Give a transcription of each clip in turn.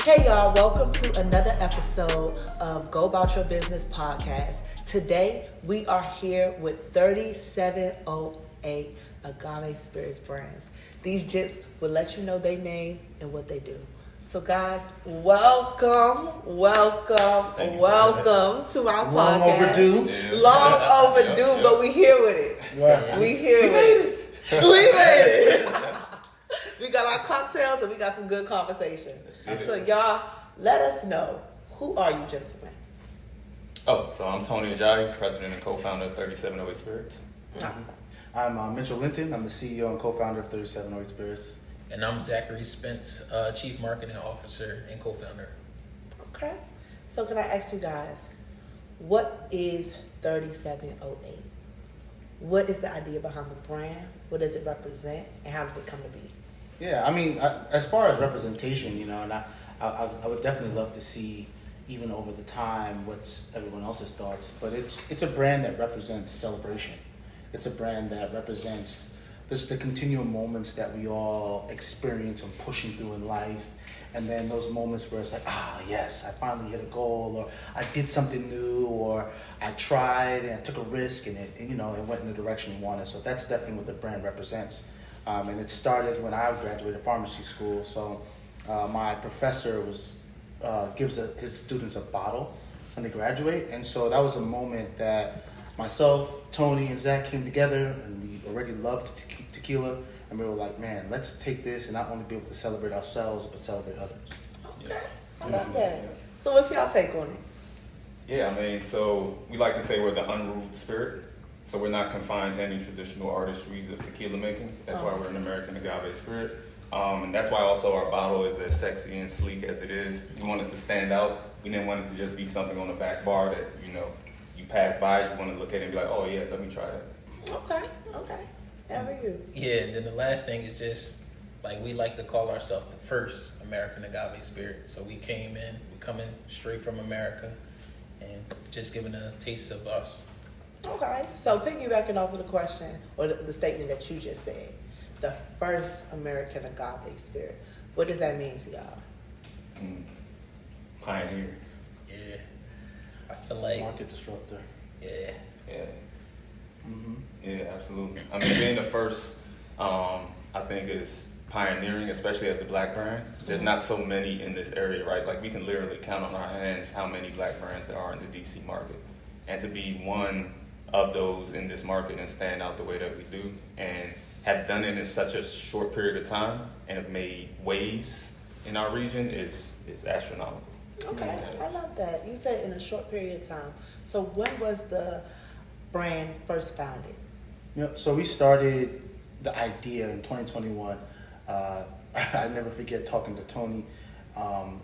Hey y'all, welcome to another episode of Go Bout Your Business podcast. Today we are here with 3708 Agave Spirits brands. These gents will let you know their name and what they do. So guys, welcome to our podcast. Long overdue. Yeah. Long overdue, but we here with it. Right. We here with it. We made it. We got our cocktails and we got some good conversation. So y'all, let us know, who are you gentlemen? So I'm Tony Agave, president and co-founder of 3708 Spirits. Mm-hmm. I'm Mitchell Linton. I'm the CEO and co-founder of 3708 Spirits. And I'm Zachary Spence, chief marketing officer and co-founder. Okay. So can I ask you guys, what is 3708? What is the idea behind the brand? What does it represent? And how did it come to be? Yeah, I mean, as far as representation, and I would definitely love to see, even over the time, what's everyone else's thoughts. But it's a brand that represents celebration. It's a brand that represents the continual moments that we all experience and pushing through in life. And then those moments where it's like, yes, I finally hit a goal, or I did something new, or I tried and I took a risk and it went in the direction we wanted. So that's definitely what the brand represents. And it started when I graduated pharmacy school. So my professor gives his students a bottle when they graduate. And so that was a moment that myself, Tony, and Zach came together, and we already loved tequila. And we were like, man, let's take this and not only be able to celebrate ourselves, but celebrate others. Okay, I love that. So what's y'all take on it? Yeah, so we like to say we're the unruled spirit. So we're not confined to any traditional artistries of tequila making. That's why we're an American agave spirit. And that's why also our bottle is as sexy and sleek as it is. We want it to stand out. We didn't want it to just be something on the back bar that, you pass by, you want to look at it and be like, oh yeah, let me try that. Okay. How about you? Yeah, and then the last thing is just, we like to call ourselves the first American agave spirit. So we coming straight from America and just giving a taste of us. Okay, so piggybacking off of the question or the statement that you just said, the first American agave spirit. What does that mean to y'all? Pioneer. Yeah, I feel like Market disruptor. Yeah. Mm-hmm. Yeah, absolutely. Being the first, I think is pioneering, especially as a black brand. There's not so many in this area, right? We can literally count on our hands how many black brands there are in the DC market. And to be one of those in this market and stand out the way that we do and have done it in such a short period of time and have made waves in our region is astronomical. Okay, I love that. You said in a short period of time. So when was the brand first founded? Yep. So we started the idea in 2021. I never forget talking to Tony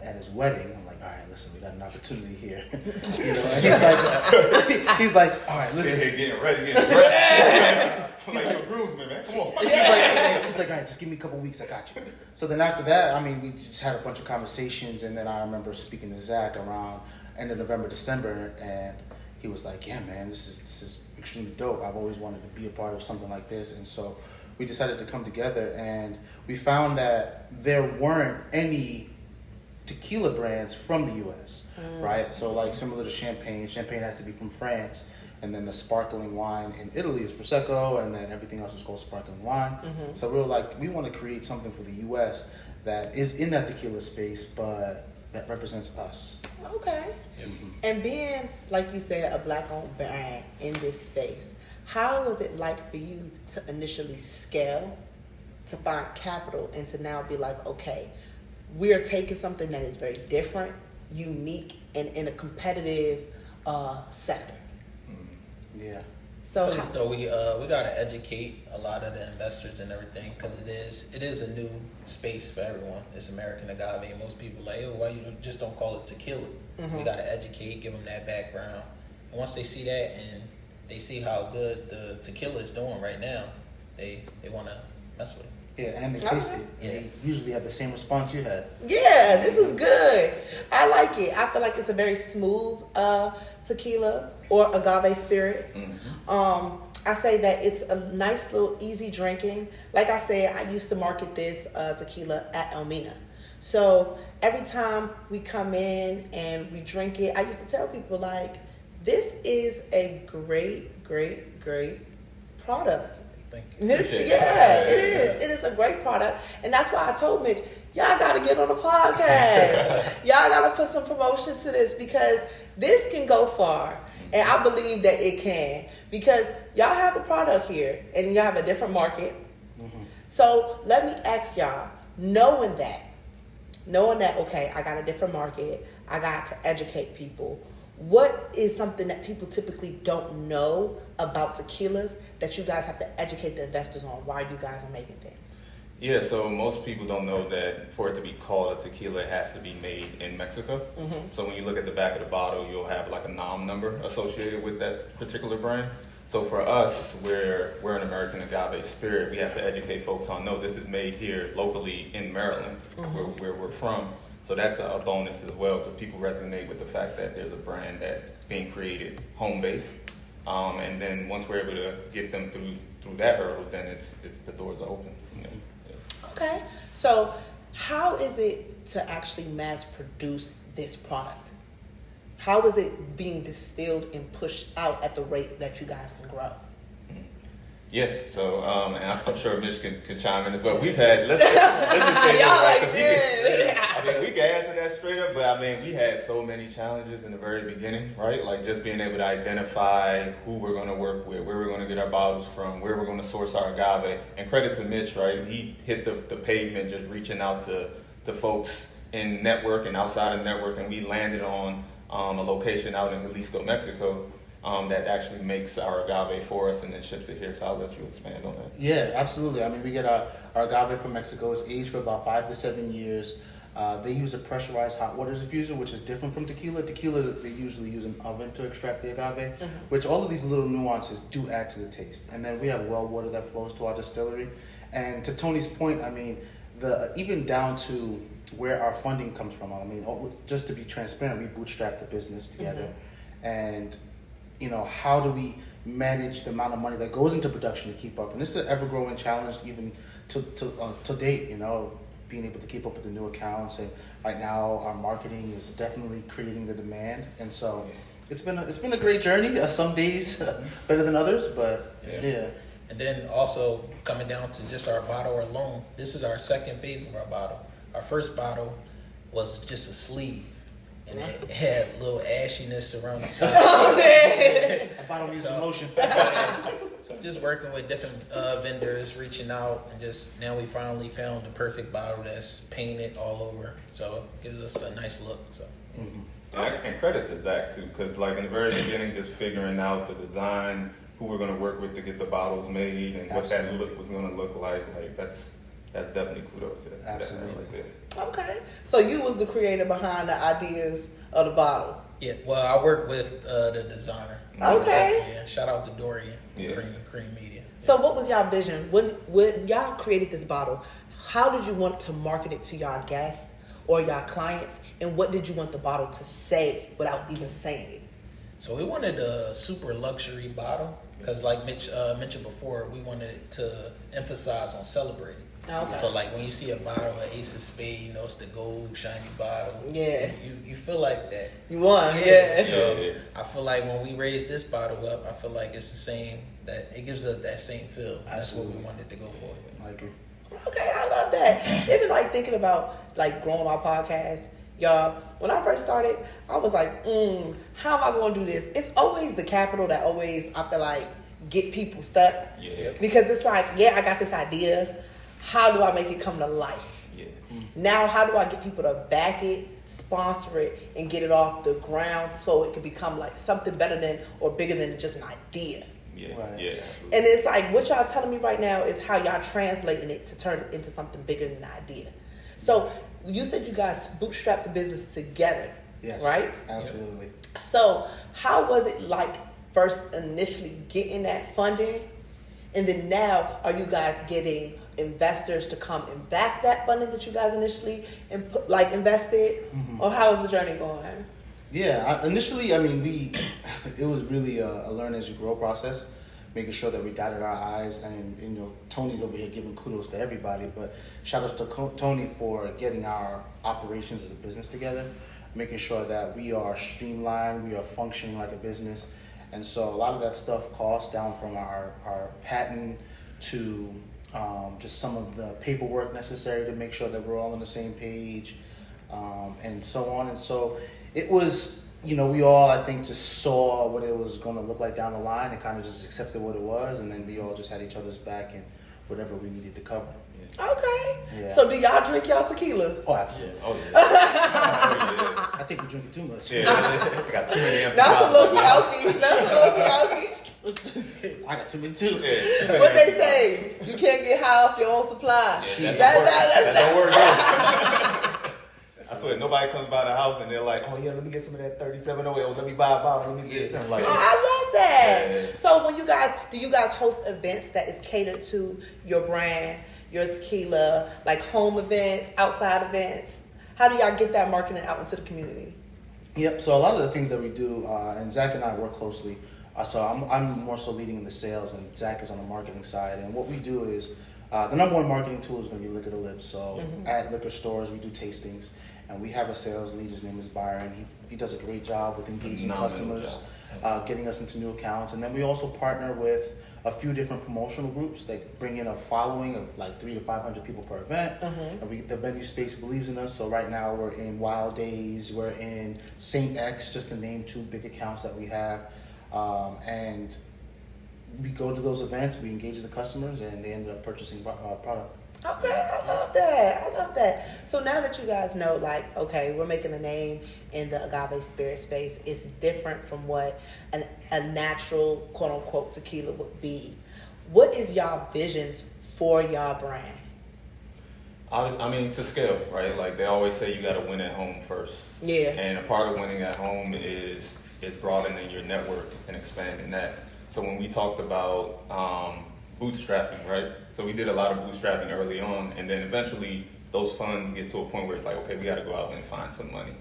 at his wedding. I'm like, all right, listen, we got an opportunity here. And he's like, all right, listen. Getting ready. I'm like, you're a groomsman, man. Come on. He's like, all right, just give me a couple weeks, I got you. So then after that, we just had a bunch of conversations, and then I remember speaking to Zach around end of November, December, and he was like, yeah, man, this is extremely dope. I've always wanted to be a part of something like this. And so we decided to come together, and we found that there weren't any tequila brands from the U.S., right? So similar to champagne has to be from France, and then the sparkling wine in Italy is Prosecco, and then everything else is called sparkling wine. Mm-hmm. So we were like, we want to create something for the U.S. that is in that tequila space, but that represents us. Okay. Mm-hmm. And being, like you said, a black-owned brand in this space, how was it like for you to initially scale, to find capital, and to now be like, okay, we're taking something that is very different, unique, and in a competitive sector? Yeah. So we gotta educate a lot of the investors and everything, because it is a new space for everyone. It's American agave, and most people are like, why you just don't call it tequila? Mm-hmm. We gotta educate, give them that background, and once they see that and they see how good the tequila is doing right now, they want to mess with it. Yeah, and they taste it. Yeah. They usually have the same response you had. yeah, this is good. I like it. I feel like it's a very smooth tequila or agave spirit. Mm-hmm. I say that it's a nice little easy drinking. Like I said, I used to market this tequila at Elmina. So every time we come in and we drink it, I used to tell people like, this is a great, great, great product. Thank you. This, yeah, it is. It is a great product. And that's why I told Mitch, y'all got to get on the podcast. Y'all got to put some promotion to this because this can go far. And I believe that it can. Because y'all have a product here and y'all have a different market. Mm-hmm. So let me ask y'all, knowing that, okay, I got a different market, I got to educate people. What is something that people typically don't know about tequilas that you guys have to educate the investors on why you guys are making things? Yeah, so most people don't know that for it to be called a tequila, it has to be made in Mexico. Mm-hmm. So when you look at the back of the bottle, you'll have like a NOM number associated with that particular brand. So for us, we're an American agave spirit. We have to educate folks on, no, this is made here locally in Maryland, mm-hmm. where we're from. So that's a bonus as well, because people resonate with the fact that there's a brand that's being created home-based. And then once we're able to get them through that hurdle, then it's the doors are open. Yeah. Okay, so how is it to actually mass produce this product? How is it being distilled and pushed out at the rate that you guys can grow? Yes, so and I'm sure Mitch can chime in as well. We've had let's just say y'all this, like this. I mean, we can answer that straight up, but I mean, we had so many challenges in the very beginning, right? Like just being able to identify who we're going to work with, where we're going to get our bottles from, where we're going to source our agave. And credit to Mitch, right? He hit the pavement just reaching out to folks in network and outside of network, and we landed on a location out in Jalisco, Mexico. That actually makes our agave for us and then ships it here. So I'll let you expand on that. Yeah, absolutely. I mean, we get our agave from Mexico. It's aged for about 5 to 7 years. They use a pressurized hot water diffuser, which is different from tequila. Tequila, they usually use an oven to extract the agave, mm-hmm. which all of these little nuances do add to the taste. And then we have well water that flows to our distillery. And to Tony's point, I mean, even down to where our funding comes from. I mean, just to be transparent, we bootstrap the business together. Mm-hmm. And you know, how do we manage the amount of money that goes into production to keep up? And this is an ever-growing challenge even to date, you know, being able to keep up with the new accounts. And right now our marketing is definitely creating the demand. And so it's been a great journey. Some days better than others, but yeah. And then also coming down to just our bottle alone, this is our second phase of our bottle. Our first bottle was just a sleeve. And it had a little ashiness around the top. Oh, man. That bottle needs some lotion. So just working with different vendors, reaching out, and just now we finally found the perfect bottle that's painted all over. So it gives us a nice look. So. Mm-hmm. And credit to Zach too, because like in the very beginning, just figuring out the design, who we're going to work with to get the bottles made, and what that look was going to look like that's definitely kudos to that. Absolutely. Okay. So you was the creator behind the ideas of the bottle. Yeah. Well, I work with the designer. Okay. Yeah. Shout out to Dorian. Cream Media. So what was y'all vision when y'all created this bottle? How did you want to market it to y'all guests or y'all clients, and what did you want the bottle to say without even saying it? So we wanted a super luxury bottle because, like Mitch mentioned before, we wanted to emphasize on celebrating. Okay. So like when you see a bottle of Ace of Spades, you know it's the gold shiny bottle. Yeah. You feel like that. You won. Yeah. So I feel like when we raise this bottle up, I feel like it's the same. That it gives us that same feel. Absolutely. That's what we wanted to go for. I agree. Okay, I love that. Even like thinking about like growing my podcast, y'all. When I first started, I was like, how am I going to do this? It's always the capital that always I feel like get people stuck. Yeah. Because it's like, I got this idea. How do I make it come to life? Yeah. Now, how do I get people to back it, sponsor it, and get it off the ground so it can become like something better than or bigger than just an idea? Yeah. Right. Yeah. And it's like what y'all telling me right now is how y'all translating it to turn it into something bigger than an idea. So you said you guys bootstrapped the business together, yes, right? Absolutely. So how was it like first initially getting that funding? And then now are you guys getting investors to come and back that funding that you guys initially invested? Mm-hmm. Or how is the journey going? Yeah, initially, I mean, it was really a learn as you grow process making sure that we dotted our I's. And you know, Tony's over here giving kudos to everybody, but shout outs to Tony for getting our operations as a business together, making sure that we are streamlined, we are functioning like a business. And so a lot of that stuff costs, down from our patent to just some of the paperwork necessary to make sure that we're all on the same page, and so on. And so it was, you know, we all, I think, just saw what it was going to look like down the line and kind of just accepted what it was. And then we all just had each other's back in whatever we needed to cover. Okay. Yeah. So do y'all drink y'all tequila? Oh, absolutely. Oh yeah. I think we're drinking too much. Yeah. I got too many empty That's a bottles. low-key alkies. That's a low-key alkies. I got too many too. Yeah. What they say, you can't get high off your own supply. Yeah, that don't work. I swear, nobody comes by the house and they're like, "Oh yeah, let me get some of that 3708. Oh, let me buy a bottle. Let me get." I'm like, Oh, I love that. Yeah. So when do you guys host events that is catered to your brand, your tequila, like home events, outside events? How do y'all get that marketing out into the community? Yep. So a lot of the things that we do, and Zach and I work closely. So I'm more so leading in the sales, and Zach is on the marketing side. And what we do is, the number one marketing tool is going to be Liquor to Lips. So at liquor stores, we do tastings, and we have a sales lead. His name is Byron. He does a great job with engaging customers, getting us into new accounts. And then we also partner with a few different promotional groups that bring in a following of like 300 to 500 people per event. And the venue space believes in us. So right now we're in Wild Days, we're in St. X, just to name two big accounts that we have. And we go to those events, we engage the customers, and they ended up purchasing product. Okay, I love that. I love that. So now that you guys know, like, okay, we're making a name in the agave spirit space, it's different from what a natural, quote unquote, tequila would be. What is y'all visions for y'all brand? I mean, to scale, right? Like they always say, you got to win at home first. Yeah. And a part of winning at home is broadening your network and expanding that. So when we talked about bootstrapping, right? So we did a lot of bootstrapping early on, and then eventually those funds get to a point where it's like, okay, we got to go out and find some money.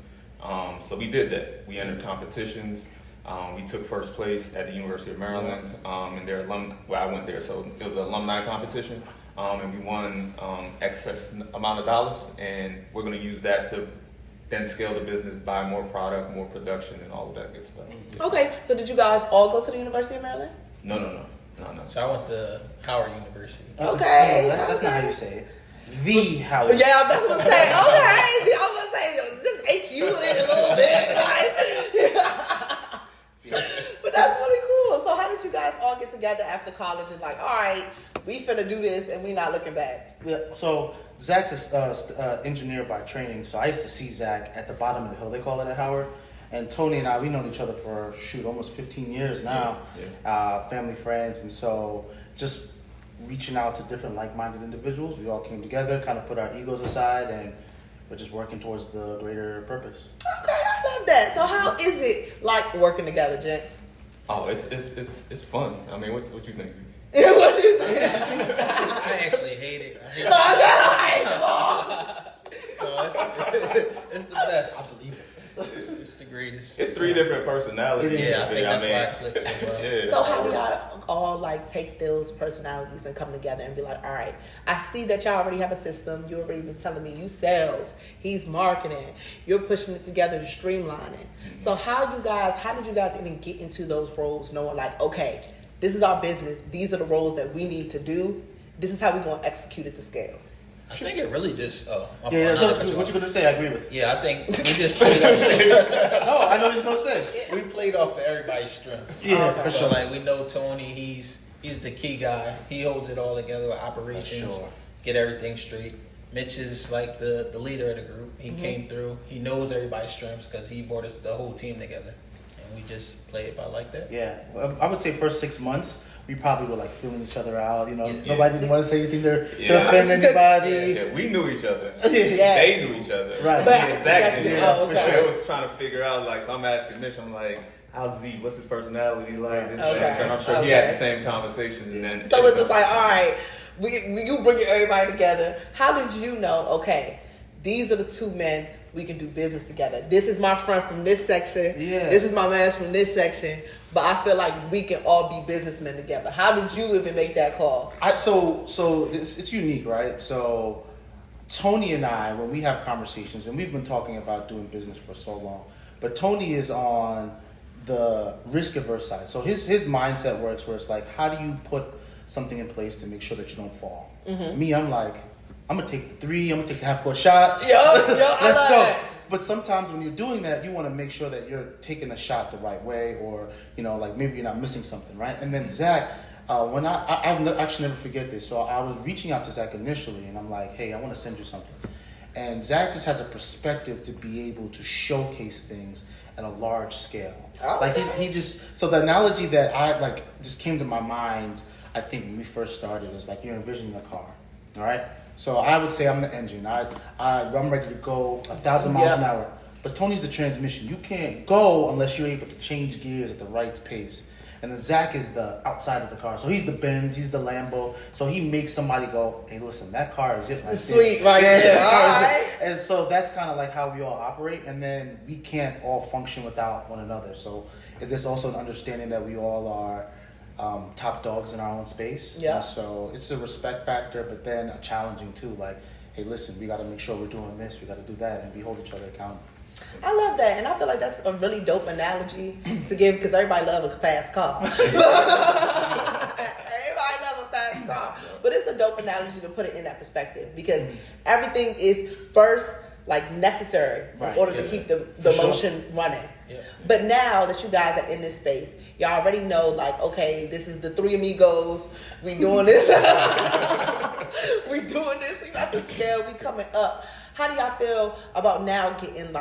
So we did that. We entered competitions. We took first place at the University of Maryland, and their I went there, so it was an alumni competition, and we won excess amount of dollars, and we're going to use that to then scale the business, buy more product, more production, and all of that good stuff. Okay, so did you guys all go to the University of Maryland? No. So I went to Howard University. Okay. That's not how you say it. The Howard. Yeah, that's what I'm saying. Okay, I was gonna say just HU in it a little bit, right? But that's really cool. So how did you guys all get together after college and like, all right, we finna do this and we not looking back? Yeah, so Zach's an engineer by training, so I used to see Zach at the bottom of the hill, they call it at Howard. And Tony and I, we known each other for, almost 15 years now, family friends. And so just reaching out to different like-minded individuals, we all came together, kind of put our egos aside, and we're just working towards the greater purpose. Okay, I love that. So how is it like working together, gents? Oh, it's fun. I mean, what you think? What do you think? I actually hate it. It's the best. I believe it. It's the greatest. It's three different personalities. It is. Yeah, I think that's why it clicks as well. Yeah, So how do y'all all like take those personalities and come together and be like, all right, I see that y'all already have a system. You already been telling me you sales, he's marketing, you're pushing it together to streamline it. So how did you guys even get into those roles, knowing like, okay, this is our business, these are the roles that we need to do, this is how we're gonna execute it to scale? I think it really just. Yeah, so what you gonna say? I agree with. Yeah, I think we just played off. No, I know what he's gonna say. We played off of everybody's strengths. Yeah, for So sure. like we know Tony, he's the key guy. He holds it all together with operations, For sure. get everything straight. Mitch is like the leader of the group. He came through. He knows everybody's strengths because he brought us the whole team together, and we just play it by like that. Yeah, well, I would say first 6 months we probably were like feeling each other out. You know, Yeah. nobody didn't want to say anything to offend anybody. Yeah, we knew each other. Yeah. They knew each other. Right. But- Yeah, exactly. Yeah, Oh, for okay. sure. I was trying to figure out, like, so I'm asking Mitch, I'm like, how's Z? What's his personality like? This Okay. and I'm sure he had the same conversation. And then So it's just like, all right, you bringing everybody together. How did you know, okay, these are the two men we can do business together. This is my friend from this section. Yeah. This is my man from this section. But I feel like we can all be businessmen together. How did you even make that call? So it's unique, right? So Tony and I, when we have conversations, and we've been talking about doing business for so long, but Tony is on the risk averse side. So his mindset works where it's like, how do you put something in place to make sure that you don't fall? Me, I'm like, I'm gonna take the 3, I'm gonna take the half court shot. Let's go. That. But sometimes when you're doing that, you want to make sure that you're taking the shot the right way, or like maybe you're not missing something, right? And then Zach, when I'll actually never forget this. So I was reaching out to Zach initially, and I'm like, hey, I want to send you something. And Zach just has a perspective to be able to showcase things at a large scale. Okay. Like he just, so the analogy that I just came to my mind, I think when we first started, is like you're envisioning a car, all right? So I would say I'm the engine. I'm ready to go 1,000 miles an hour. But Tony's the transmission. You can't go unless you're able to change gears at the right pace. And then Zach is the outside of the car. So he's the Benz, he's the Lambo. So he makes somebody go, hey, listen, that car is it right Sweet, there. right there. That car is All it. And so that's kind of like how we all operate. And then we can't all function without one another. So there's also an understanding that we all are top dogs in our own space. Yeah. And so it's a respect factor, but then a challenging too. Like, hey, listen, we got to make sure we're doing this, we got to do that, and we hold each other accountable. I love that, and I feel like that's a really dope analogy to give because everybody loves a fast car. Everybody loves a fast car, but it's a dope analogy to put it in that perspective because everything is first necessary in order to keep the motion running. Yeah. But now that you guys are in this space, y'all already know, okay, this is the 3 amigos. We doing this. We doing this. We got the scale. We coming up. How do y'all feel about now getting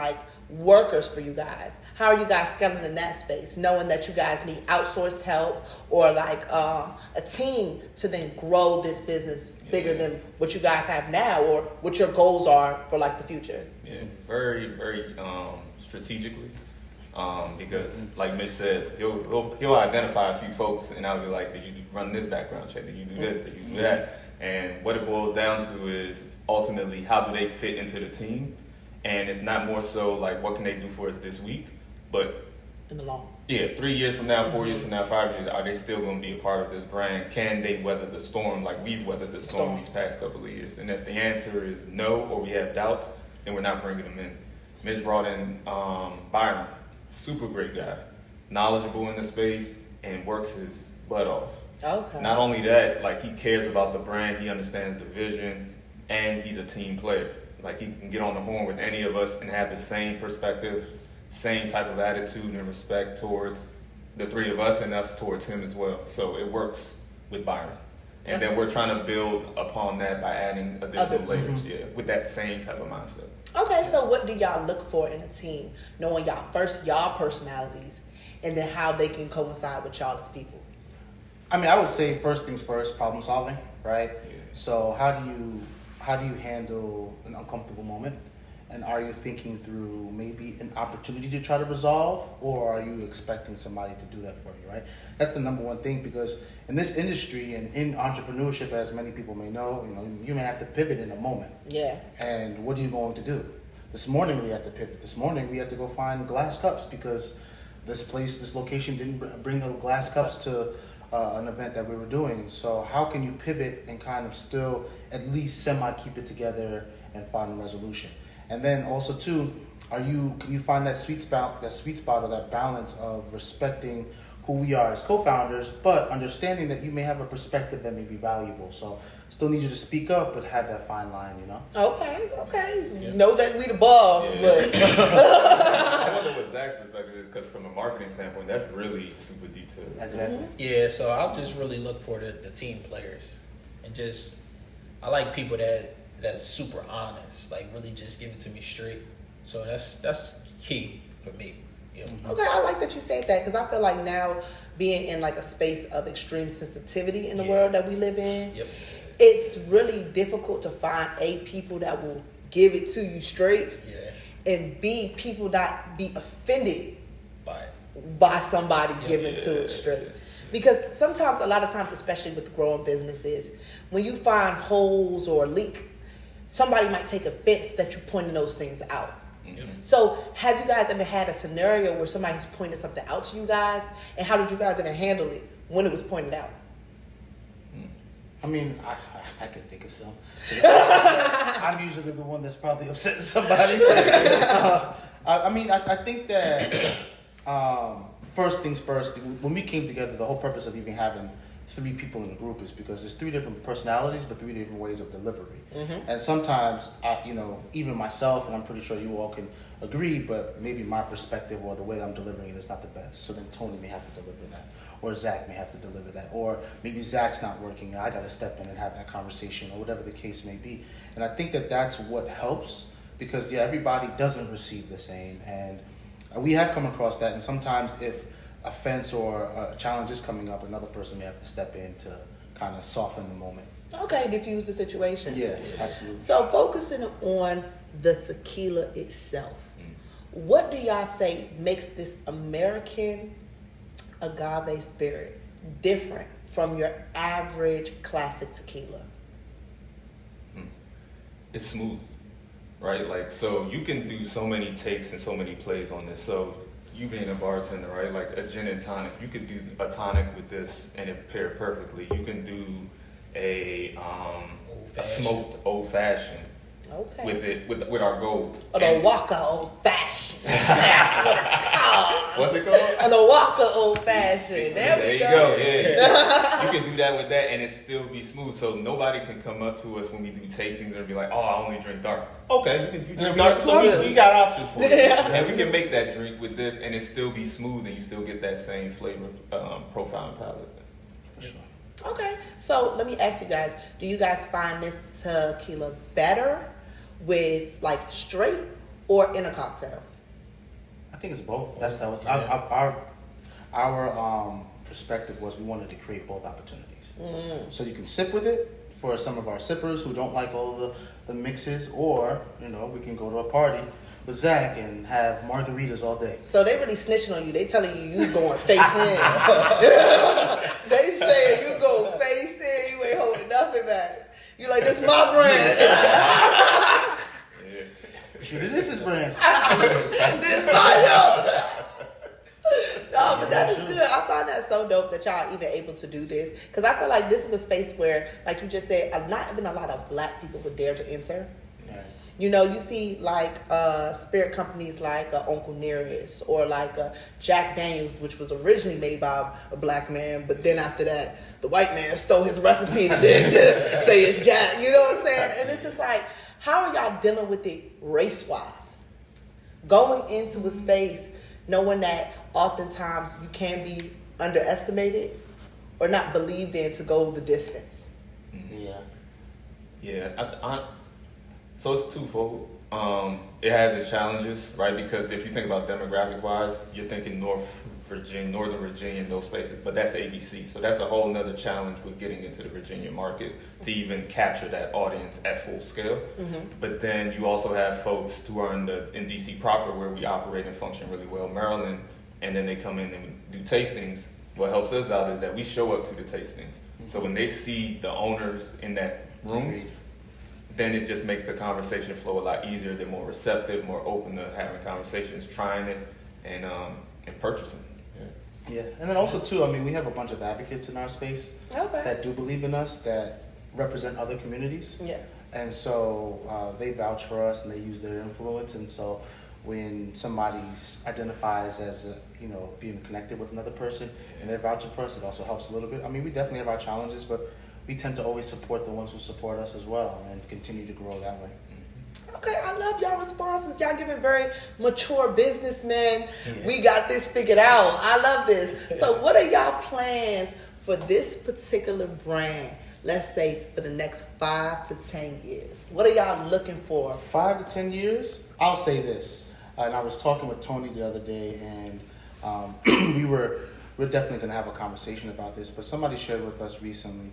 workers for you guys? How are you guys scaling in that space, knowing that you guys need outsourced help or a team to then grow this business bigger than what you guys have now or what your goals are for the future? Yeah, very, very strategically. Because like Mitch said, he'll identify a few folks and I'll be like, did you run this background check? Did you do this? Did you do that? And what it boils down to is ultimately how do they fit into the team? And it's not more so what can they do for us this week, but in the long. Yeah, 3 years from now, 4 years from now, 5 years, are they still going to be a part of this brand? Can they weather the storm like we've weathered the storm these past couple of years? And if the answer is no, or we have doubts, then we're not bringing them in. Mitch brought in Byron, super great guy, knowledgeable in the space, and works his butt off. Okay. Not only that, he cares about the brand, he understands the vision, and he's a team player. He can get on the horn with any of us and have the same perspective, same type of attitude and respect towards the 3 of us and us towards him as well. So it works with Byron. And then we're trying to build upon that by adding additional layers, with that same type of mindset. Okay, so what do y'all look for in a team, knowing y'all personalities, and then how they can coincide with y'all as people? I mean, I would say first things first, problem solving, right? Yeah. So how do you handle an uncomfortable moment? And are you thinking through maybe an opportunity to try to resolve, or are you expecting somebody to do that for you, right? That's the number one thing, because in this industry and in entrepreneurship, as many people may know, you may have to pivot in a moment. Yeah. And what are you going to do? This morning we had to pivot. This morning we had to go find glass cups because this location didn't bring the glass cups to an event that we were doing. And so how can you pivot and kind of still at least keep it together and find a resolution? And then also too, can you find that sweet spot or that balance of respecting who we are as co-founders, but understanding that you may have a perspective that may be valuable. So still need you to speak up, but have that fine line, Okay. Yeah. Know that we the boss, but I wonder what Zach's perspective is, because from a marketing standpoint, that's really super detailed. Exactly. Yeah, so I'll just really look for the team players, and I like people that's super honest, really just give it to me straight. So that's key for me. Yeah. Okay, I like that you said that because I feel like now being in a space of extreme sensitivity in the world that we live in, it's really difficult to find people that will give it to you straight, and people not be offended by somebody giving it to it straight. Because a lot of times, especially with growing businesses, when you find holes or leak, somebody might take offense that you pointing those things out. Mhm. So have you guys ever had a scenario where somebody's pointed something out to you guys, and how did you guys ever handle it when it was pointed out? I mean, I can think of some. I'm usually the one that's probably upsetting somebody. So, I think that first things first, when we came together, the whole purpose of even having 3 people in the group is because there's 3 different personalities, but 3 different ways of delivery. Mm-hmm. And sometimes, even myself, and I'm pretty sure you all can agree, but maybe my perspective or the way that I'm delivering it is not the best. So then Tony may have to deliver that, or Zach may have to deliver that, or maybe Zach's not working and I got to step in and have that conversation, or whatever the case may be. And I think that that's what helps, because everybody doesn't receive the same, and we have come across that. And sometimes if a fence or a challenge is coming up, another person may have to step in to kind of soften the moment. Okay, diffuse the situation. Yeah, absolutely. So focusing on the tequila itself, what do y'all say makes this American agave spirit different from your average classic tequila? It's smooth, right? Like, so you can do so many takes and so many plays on this. So you being a bartender, right? Like a gin and tonic, you could do a tonic with this and it pair perfectly. You can do a smoked old fashioned Okay. with it with our gold. An Walker Old Fashioned. That's what it's called. What's it called? An Walker Old Fashioned. There we you go. Yeah. You can do that with that and it still be smooth. So nobody can come up to us when we do tastings and be like, "Oh, I only drink dark." Okay, you drink dark. So we got options for you. And we can make that drink with this and it still be smooth and you still get that same flavor profile and palate. For sure. Okay, so let me ask you guys, do you guys find this tequila better with like straight or in a cocktail? I think it's both. That's our perspective was we wanted to create both opportunities. So you can sip with it for some of our sippers who don't like all the mixes, or we can go to a party with Zach and have margaritas all day. So they really snitching on you. They telling you going face in. They saying you go face in. You ain't holding nothing back. You like, this my brand. Shoot, this is brand. This my yo. No, but that is good. I find that so dope that y'all even able to do this, because I feel like this is a space where, like you just said, not even a lot of black people would dare to enter. Right. You see like spirit companies like Uncle Nearest or like Jack Daniels, which was originally made by a black man, but then after that, the white man stole his recipe and then say it's Jack. You know what I'm saying? And it's just like, how are y'all dealing with it race-wise? Going into a space knowing that oftentimes you can be underestimated or not believed in to go the distance. Yeah. Yeah, so it's twofold. It has its challenges, right? Because if you think about demographic-wise, you're thinking Northern Virginia, and those places, but that's ABC. So that's a whole nother challenge with getting into the Virginia market to even capture that audience at full scale. Mm-hmm. But then you also have folks who are in DC proper, where we operate and function really well, Maryland, and then they come in and do tastings. What helps us out is that we show up to the tastings. Mm-hmm. So when they see the owners in that room, then it just makes the conversation flow a lot easier. They're more receptive, more open to having conversations, trying it, and purchasing. Yeah, and then also too, we have a bunch of advocates in our space that do believe in us, that represent other communities. Yeah. And so they vouch for us and they use their influence. And so when somebody identifies as being connected with another person and they're vouching for us, it also helps a little bit. We definitely have our challenges, but we tend to always support the ones who support us as well and continue to grow that way. Okay, I love y'all responses. Y'all giving very mature businessmen. Yeah. We got this figured out. I love this. So what are y'all plans for this particular brand, let's say for the next 5 to 10 years? What are y'all looking for? 5 to 10 years? I'll say this. And I was talking with Tony the other day, and we're definitely going to have a conversation about this, but somebody shared with us recently,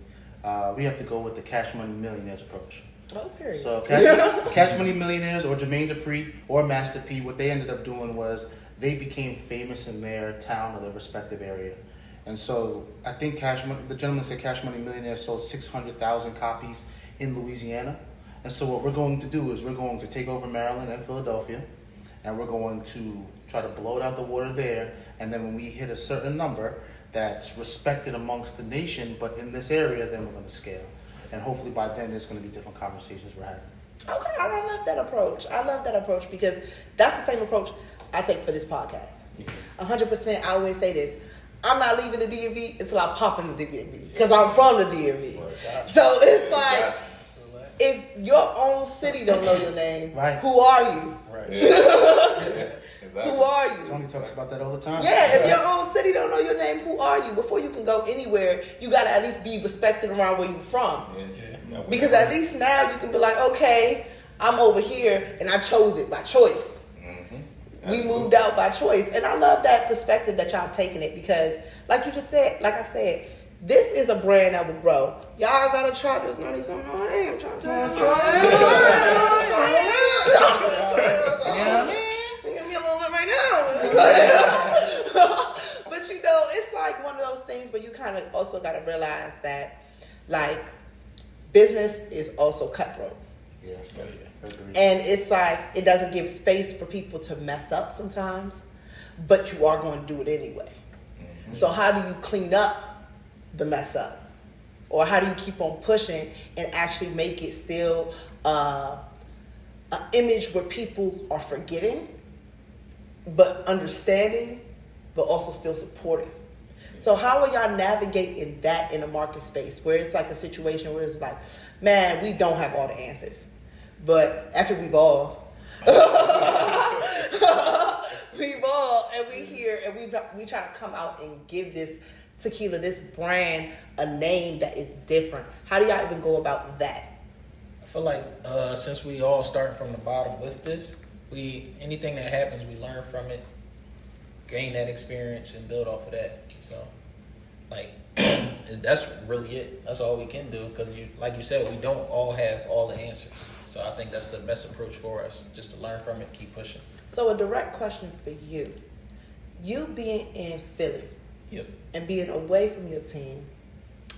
we have to go with the Cash Money Millionaires approach. Oh, period. So Cash Money Millionaires or Jermaine Dupri or Master P, what they ended up doing was they became famous in their town or their respective area. And so I think the gentleman said Cash Money Millionaires sold 600,000 copies in Louisiana. And so what we're going to do is we're going to take over Maryland and Philadelphia, and we're going to try to blow it out the water there. And then when we hit a certain number that's respected amongst the nation, but in this area, then we're going to scale. And hopefully by then there's going to be different conversations we're having. Okay, I love that approach. I love that approach because that's the same approach I take for this podcast. 100%. I always say this. I'm not leaving the DMV until I pop in the DMV because I'm from the DMV. So it's like, if your own city don't know your name, Right. who are you? Exactly. Who are you? Tony talks about that all the time. Yeah, if your own city don't know your name, who are you? Before you can go anywhere, you gotta at least be respected around where you're from. Yeah. Because at least now you can be like, okay, I'm over here and I chose it by choice. We moved out by choice. And I love that perspective that y'all taking it because like you just said, like I said, this is a brand that will grow. Y'all gotta try this. No, he's going, no, I ain't trying to tell you. Give me a little bit right now. But you know, it's like one of those things where you kind of also gotta realize that like business is also cutthroat. Yes. Agreed. And it's like, it doesn't give space for people to mess up sometimes, but you are going to do it anyway. So how do you clean up the mess up? Or how do you keep on pushing and actually make it still an image where people are forgetting, but understanding, but also still supporting? So how are y'all navigating that in a market space where it's like a situation where it's like, man, we don't have all the answers. But after we've all, and we here and we try to come out and give this tequila, this brand, a name that is different. How do y'all even go about that? I feel like since we all starting from the bottom with this, anything that happens, we learn from it, gain that experience, and build off of that. So, like, that's really it. That's all we can do because, like you said, we don't all have all the answers. So I think that's the best approach for us, just to learn from it, keep pushing. So a direct question for you. You being in Philly and being away from your team,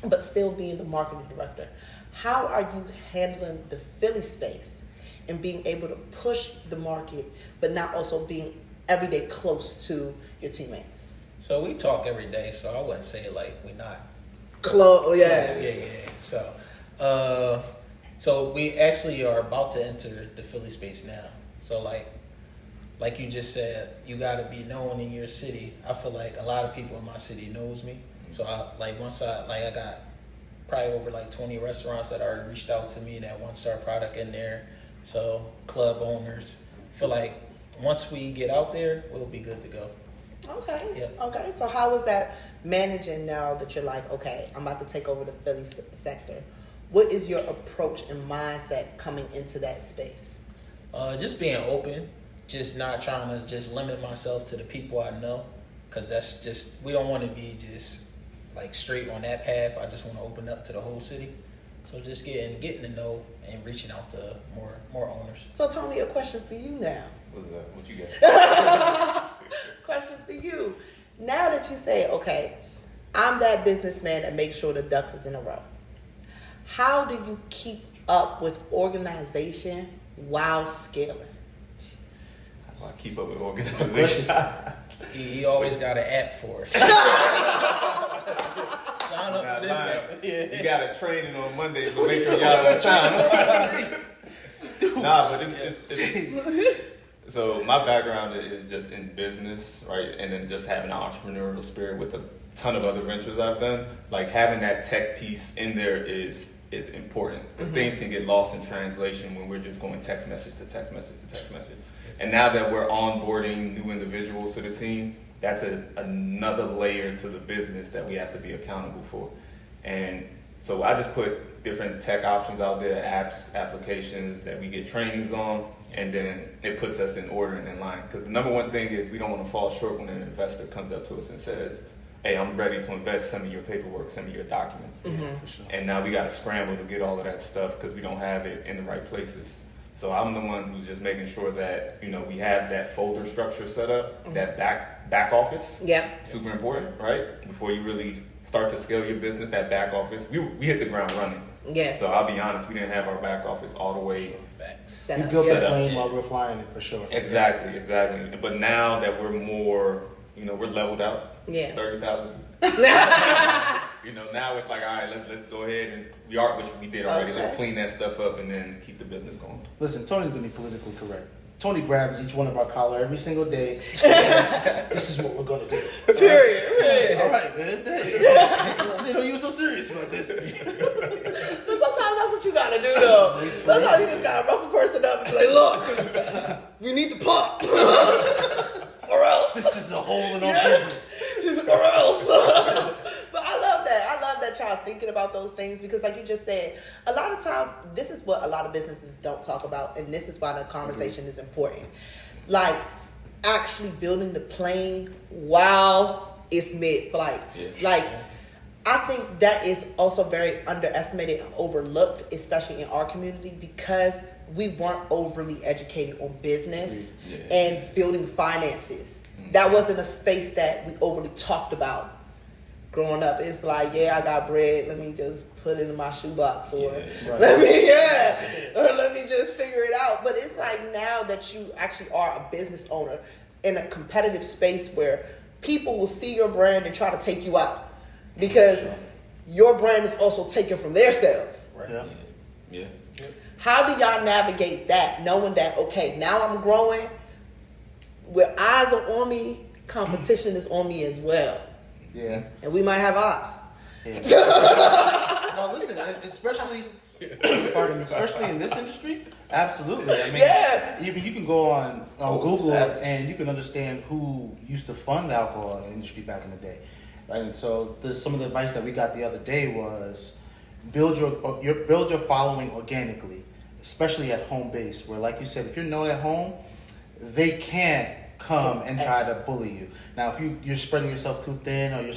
but still being the marketing director, how are you handling the Philly space and being able to push the market, but not also being every day close to your teammates? So we talk every day, so I wouldn't say it like we're not. Close, yeah. So, so we actually are about to enter the Philly space now. So like you just said, you got to be known in your city. I feel like a lot of people in my city knows me. So I got probably over like 20 restaurants that already reached out to me that want to start product in there. So club owners, feel like once we get out there, we'll be good to go. Okay. Yep. Okay. So how is that managing now that you're like, okay, I'm about to take over the Philly sector? What is your approach and mindset coming into that space? Just being open, just not trying to just limit myself to the people I know, because that's just, we don't want to be just like straight on that path. I just want to open up to the whole city. So just getting to know and reaching out to more owners. So Tony, a question for you now. What's that? What you got? Question for you. Now that you say, okay, I'm that businessman that makes sure the ducks is in a row. How do you keep up with organization while scaling? I keep up with organization. He always got an app for us. You got a training on Mondays, but make sure y'all on time. Nah, but it's so my background is just in business, right? And then just having an entrepreneurial spirit with a ton of other ventures I've done. Like having that tech piece in there is important because things can get lost in translation when we're just going text message to text message to text message. And now that we're onboarding new individuals to the team, that's another layer to the business that we have to be accountable for. And so I just put different tech options out there, apps, applications that we get trainings on, and then it puts us in order and in line. Because the number one thing is we don't want to fall short when an investor comes up to us and says, hey, I'm ready to invest, send me your paperwork, send me your documents. For sure. And now we got to scramble to get all of that stuff because we don't have it in the right places. So I'm the one who's just making sure that, we have that folder structure set up, that back office. Yeah. Super important, right? Before you really start to scale your business, that back office, we hit the ground running. Yeah. So I'll be honest, we didn't have our back office all the way. Facts. Set We up. built Set the up, plane yeah. while we were flying it for sure. Exactly. But now that we're more, we're leveled out. Yeah. 30,000. Now it's like, all right, let's go ahead and which we did already. Okay. Let's clean that stuff up and then keep the business going. Listen, Tony's gonna be politically correct. Tony grabs each one of our collar every single day and says, "This is what we're gonna do." Period. All right, man. You were so serious about this. But sometimes that's what you gotta do, though. Sometimes you just gotta rough a person up and be like, look, you need to pop. Or else. This is a hole in our business. Or else. But I love that. I love that y'all thinking about those things because, like you just said, a lot of times this is what a lot of businesses don't talk about, and this is why the conversation is important. Like actually building the plane while it's mid-flight. Yes. Like I think that is also very underestimated and overlooked, especially in our community, because we weren't overly educated on business and building finances. That wasn't a space that we overly talked about growing up. It's like, yeah, I got bread, let me just put it in my shoebox, or let me just figure it out. But it's like now that you actually are a business owner in a competitive space where people will see your brand and try to take you out because your brand is also taken from their sales. Right. Yeah. How do y'all navigate that, knowing that, okay, now I'm growing, with eyes are on me, competition is on me as well. Yeah. And we might have eyes. Yeah. No, listen, especially in this industry, absolutely. I mean, you can go on Google and you can understand who used to fund the alcohol industry back in the day. And so some of the advice that we got the other day was build your following organically, especially at home base, where, like you said, if you're known at home, they can't come and try to bully you. Now, if you're spreading yourself too thin, or you're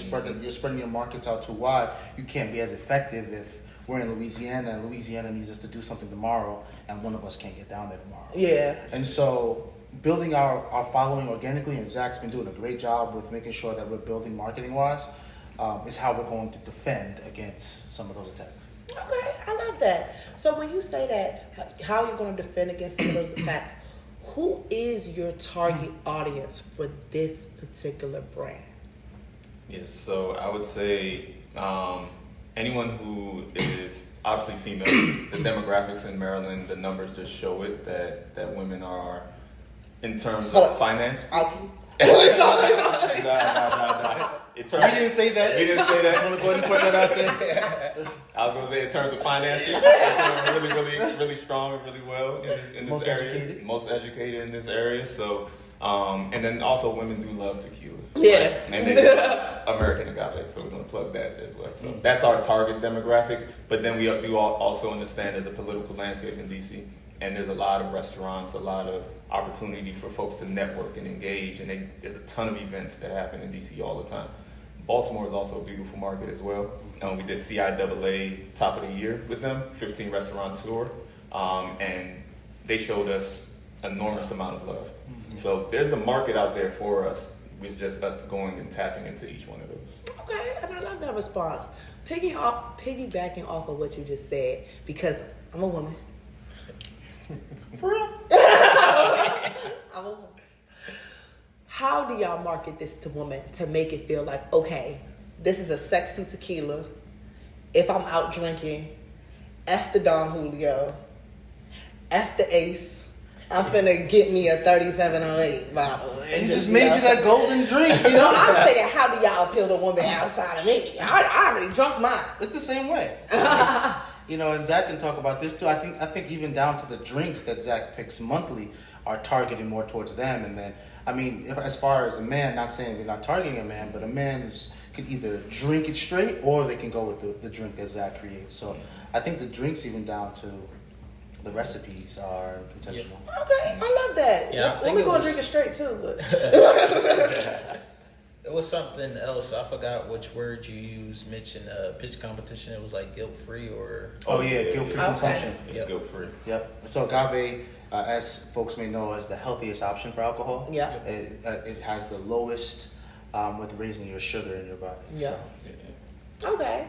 spreading your markets out too wide, you can't be as effective if we're in Louisiana and Louisiana needs us to do something tomorrow and one of us can't get down there tomorrow. Yeah. And so building our following organically, and Zach's been doing a great job with making sure that we're building marketing wise, is how we're going to defend against some of those attacks. Okay, I love that. So when you say that, how you're going to defend against some of those attacks, who is your target audience for this particular brand? Yes, so I would say anyone who is obviously female. The demographics in Maryland, the numbers just show it that women are, in terms of finance. We didn't say that. We didn't say that. Just want to go ahead and put that out there. I was going to say, in terms of finances, they're really strong and really well in this Most area. educated. Most educated in this area. So, and then also women do love tequila. Yeah. Right? And they love American Agave, so we're going to plug that as well. So that's our target demographic. But then we do also understand there's a political landscape in DC, and there's a lot of restaurants, a lot of opportunity for folks to network and engage, and there's a ton of events that happen in DC all the time. Baltimore is also a beautiful market as well. We did CIAA top of the year with them, 15 restaurant tour, and they showed us enormous amount of love. So there's a market out there for us. It's just us going and tapping into each one of those. Okay, and I love that response. Piggybacking off of what you just said, because I'm a woman. For real? I'm a woman. How do y'all market this to women to make it feel like, okay, this is a sexy tequila. If I'm out drinking, F the Don Julio, F the Ace, I'm finna get me a 3708 bottle. And just made you that golden drink. You know, I'm saying, how do y'all appeal to women outside of me? I already drunk mine. It's the same way. And Zach can talk about this too. I think even down to the drinks that Zach picks monthly are targeting more towards them. And then, as far as a man, not saying we're not targeting a man, but a man can either drink it straight or they can go with the drink that Zach creates. So I think the drinks, even down to the recipes, are intentional. Yeah. Okay, I love that. Yeah, Women gonna drink it straight too, but it was something else. I forgot which word you used. Mitch, in a pitch competition, it was like guilt-free or... Oh yeah, guilt-free consumption. Yep. Guilt-free. Yep. So Agave, as folks may know, is the healthiest option for alcohol. Yeah. It has the lowest with raising your sugar in your body. Yeah. So. Okay.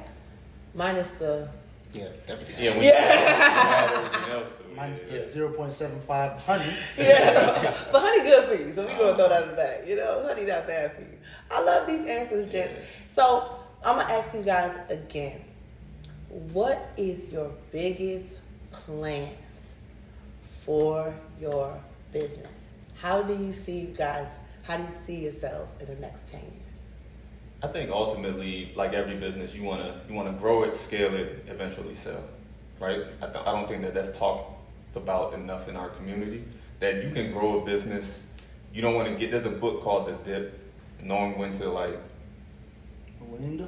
Minus the Yeah, everything Yeah, else. when you add everything else to it. Minus the 0.75 honey. Yeah, but honey good for you, so we gonna throw that in the back. You know, honey not bad for you. I love these answers, gents. So I'm gonna ask you guys again. What is your biggest plans for your business? How do you see you guys? How do you see yourselves in the next 10 years? I think ultimately, like every business, you wanna grow it, scale it, eventually sell, right? I don't think that that's talked about enough in our community. That you can grow a business. You don't want to get. There's a book called The Dip, knowing when to like. When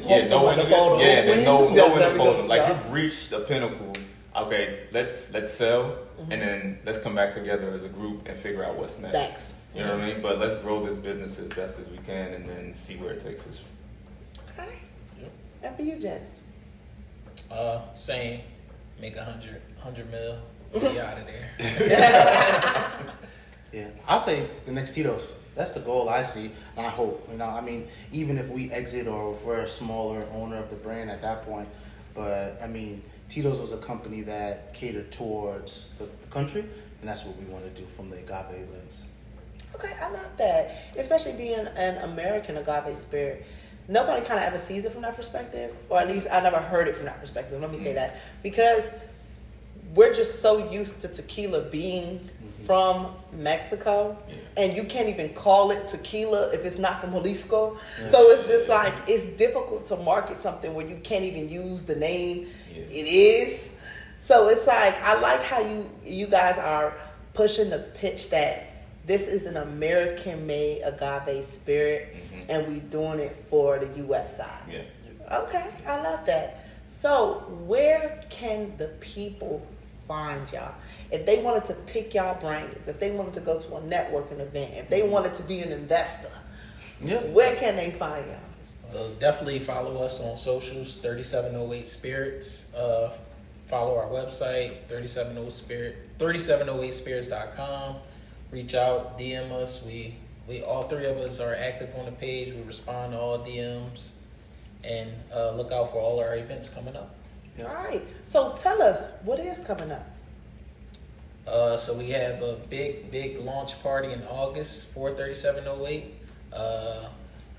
Yeah, know when to fold them. know when to Yeah, fold them. Like yeah. you've reached a pinnacle. Okay, let's sell, and then let's come back together as a group and figure out what's next. Thanks. You know what I mean? But let's grow this business as best as we can, and then see where it takes us. Okay. And for you, gents. Same. Make 100 mil. Be out of there. Yeah, I'll say the next Tito's. That's the goal I see, and I hope. You know, I mean, even if we exit or if we're a smaller owner of the brand at that point, but I mean, Tito's was a company that catered towards the country, and that's what we want to do from the Agave lens. Okay, I love that. Especially being an American agave spirit. Nobody kind of ever sees it from that perspective, or at least I never heard it from that perspective. Let me say that. Because we're just so used to tequila being from Mexico, and you can't even call it tequila if it's not from Jalisco. Yeah. So it's just like, it's difficult to market something where you can't even use the name it is. So it's like, I like how you guys are pushing the pitch that this is an American-made agave spirit, and we doing it for the U.S. side. Yeah. Okay, I love that. So where can the people find y'all? If they wanted to pick y'all brains, if they wanted to go to a networking event, if they wanted to be an investor, where can they find y'all? Definitely follow us on socials, 3708 Spirits. Follow our website, 3708spirits.com. Reach out, DM us. We all three of us are active on the page. We respond to all DMs, and look out for all our events coming up. All right. So tell us, what is coming up? So we have a big launch party in August for 3708.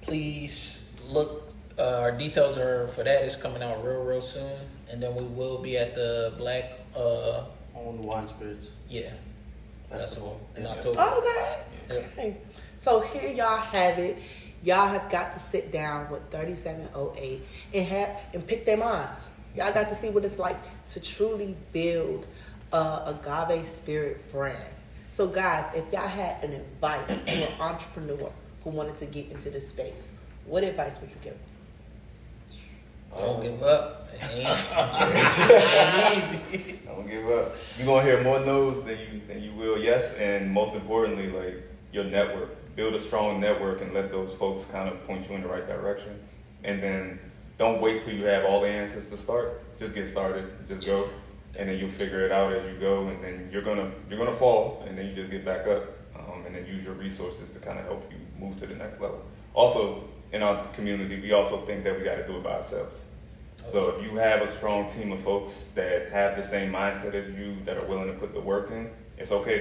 Please look. Our details are for that is coming out real soon, and then we will be at the Black Owned Wine Spirits. Yeah. Festival in October. Okay. Okay. So here y'all have it. Y'all have got to sit down with 3708 and pick their minds. Y'all got to see what it's like to truly build a agave spirit brand. So guys, if y'all had an advice to an entrepreneur who wanted to get into this space, what advice would you give them? Don't give up. It ain't easy. Don't give up. You're gonna hear more no's than you will yes, and most importantly, like your network. Build a strong network and let those folks kind of point you in the right direction. And then don't wait till you have all the answers to start. Just get started. Just go, and then you'll figure it out as you go. And then you're gonna fall, and then you just get back up, and then use your resources to kind of help you move to the next level. Also, in our community, we also think that we got to do it by ourselves. So if you have a strong team of folks that have the same mindset as you, that are willing to put the work in, it's okay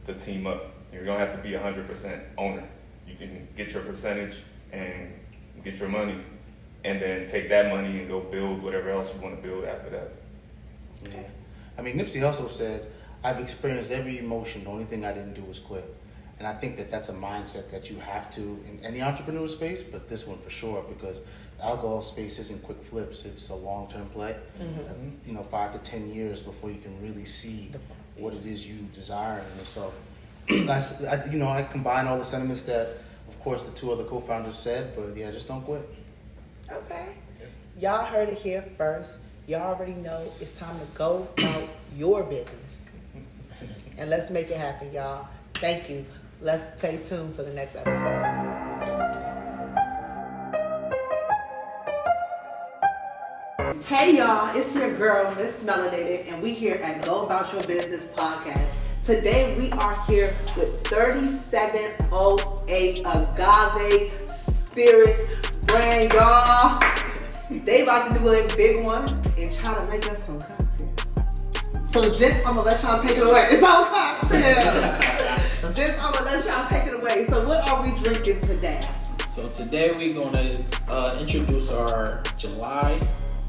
to team up. You don't have to be 100% owner. You can get your percentage and get your money, and then take that money and go build whatever else you want to build after that. Yeah. I mean, Nipsey Hussle said, I've experienced every emotion. The only thing I didn't do was quit. And I think that that's a mindset that you have to in any entrepreneurial space, but this one for sure, because the alcohol space isn't quick flips. It's a long-term play. 5 to 10 years before you can really see what it is you desire. And so I combine all the sentiments that, of course, the two other co-founders said, but yeah, just don't quit. Okay. Y'all heard it here first. Y'all already know it's time to go about your business. And let's make it happen, y'all. Thank you. Let's stay tuned for the next episode. Hey y'all, it's your girl, Miss Melanated, and we here at Go Bout Your Business podcast. Today we are here with 3708 Agave Spirits brand, y'all. They about to do a big one and try to make us some cocktails. So, gents, I'm gonna let y'all take it away. It's on cocktail. Gents, I'm gonna let y'all take it away. So, what are we drinking today? So today we're gonna introduce our July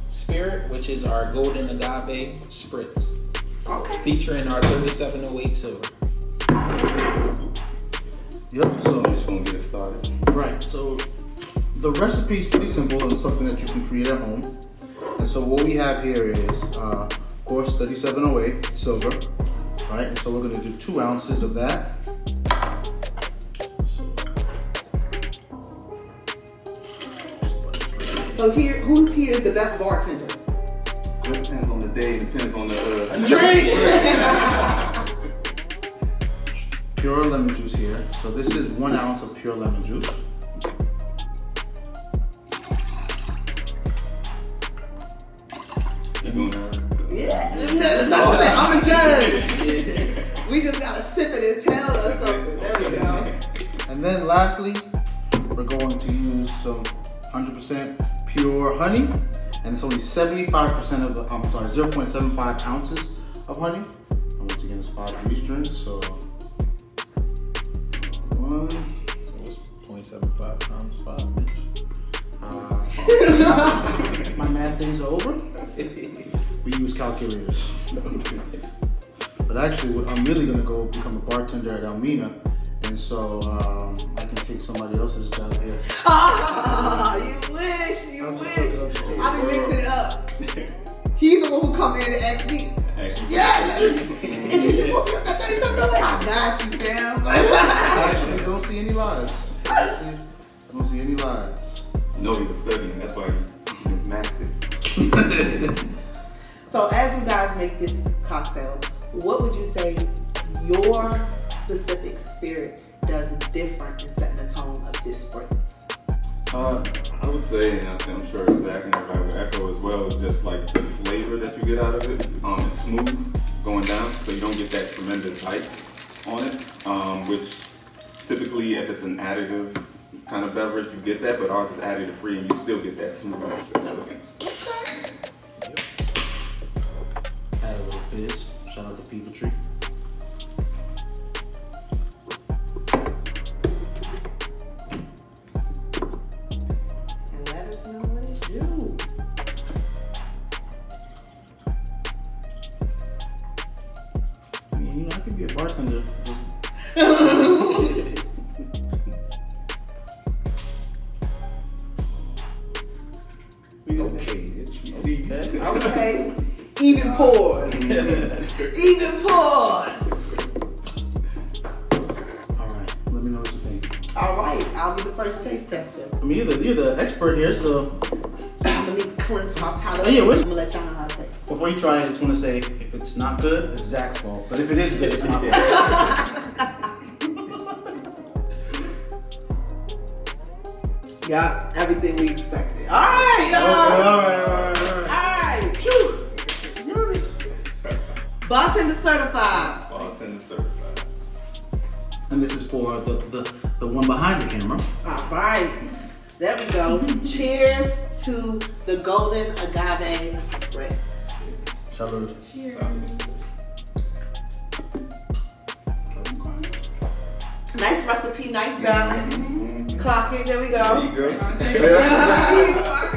Spirit, which is our golden agave spritz. Okay. Featuring our 3708 silver. Yep. So I'm just gonna get it started. right. So the recipe is pretty simple and something that you can create at home. And so what we have here is, of course, 3708 silver. Right. And so we're gonna do 2 ounces of that. So who's here is the best bartender? It depends on the day. It depends on the Pure lemon juice here. So this is 1 ounce of pure lemon juice. You doing that? Yeah. That's what I'm a judge. We just gotta sip it and tell us something. There we go. And then lastly, we're going to use some 100% pure honey, and it's only 75% of the, 0.75 ounces of honey. And once again, it's 5 of these drinks, so 1, 0.75 times 5 inch. my math days are over. We use calculators. But actually, I'm really gonna go become a bartender at Elmina, and so I can take somebody else's job here. Ah, you wish. I'll be mixing it up. He's the one who come in and ask me. Yeah. If you just put me up that 37 away, I got you, fam. Actually, don't see any lies. Don't see any lies. You know you're studying. That's why you mastered. So as you guys make this cocktail, what would you say your specific spirit does different in setting the tone of this spritz? I would say, and I'm sure Zach and everybody would echo as well, is just like the flavor that you get out of it. It's smooth going down, so you don't get that tremendous bite on it, which typically if it's an additive kind of beverage, you get that, but ours is additive free and you still get that smoothness and elegance. Add a little fizz. Shout out to Fever Tree. And let us know what it do. I mean, I could be a bartender. Okay, you see, Okay. Even pause. Even pause. Alright, let me know what you think. All right, I'll be the first taste tester. I mean, you're the expert here, so Let me cleanse my palate. Oh, yeah, I'm what- gonna let y'all know how it tastes. before you try it, I just want to say, if it's not good, it's Zach's fault. But if it is good, it's my fault. Yeah, everything we expected. All right, y'all. Alright. All right. Phew. Bartender certified. bartender certified. And this is for the one behind the camera. All right. There we go. Cheers to the golden agave spritz. Salud. Nice recipe, nice balance. Clock it. There we go. There you go.